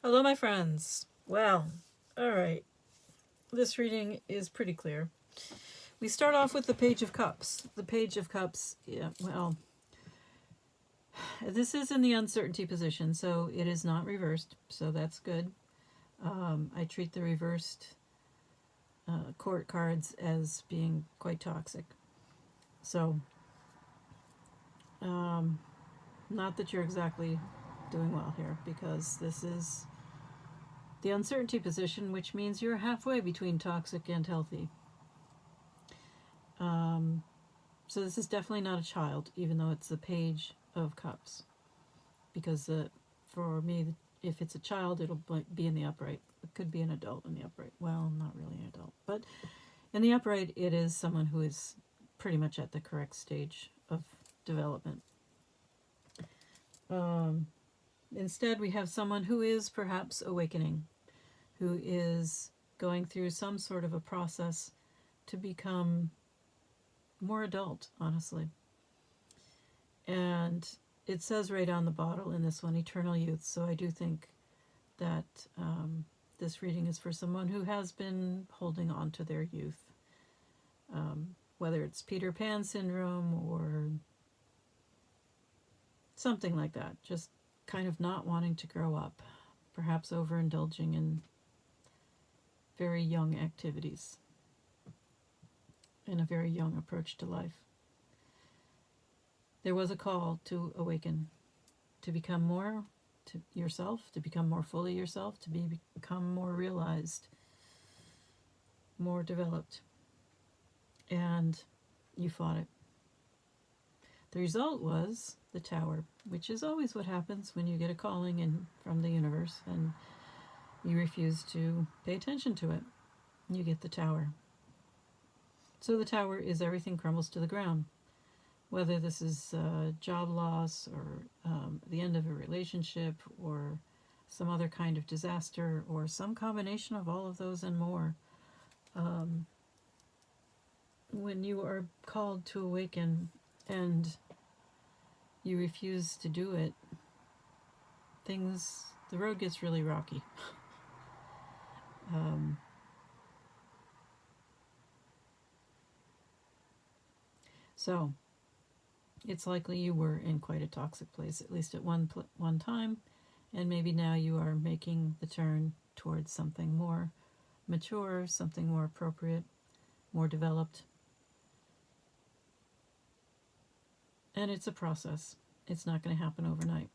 Hello, my friends. Well, all right. This reading is pretty clear. We start off with the Page of Cups. The Page of Cups, yeah, well, this is in the uncertainty position, so it is not reversed, so that's good. I treat the reversed court cards as being quite toxic. So, not that you're exactly doing well here, because this is the uncertainty position, which means you're halfway between toxic and healthy. So this is definitely not a child, even though it's the Page of Cups. Because for me, if it's a child, it'll be in the upright. It could be an adult in the upright. Well, not really an adult. But in the upright, it is someone who is pretty much at the correct stage of development. Instead, we have someone who is perhaps awakening, who is going through some sort of a process to become more adult, honestly. And it says right on the bottle in this one, eternal youth. So I do think that this reading is for someone who has been holding on to their youth. Whether it's Peter Pan syndrome or something like that. Just kind of not wanting to grow up. Perhaps overindulging in very young activities and a very young approach to life. There was a call to awaken, to become more to yourself, to become more fully yourself, to become more realized, more developed. And you fought it. The result was the Tower, which is always what happens when you get a calling in from the universe and you refuse to pay attention to it. You get the Tower. So the Tower is everything crumbles to the ground. Whether this is job loss or the end of a relationship or some other kind of disaster or some combination of all of those and more. When you are called to awaken and you refuse to do it, the road gets really rocky. So, it's likely you were in quite a toxic place, at least at one time, and maybe now you are making the turn towards something more mature, something more appropriate, more developed. And it's a process. It's not going to happen overnight.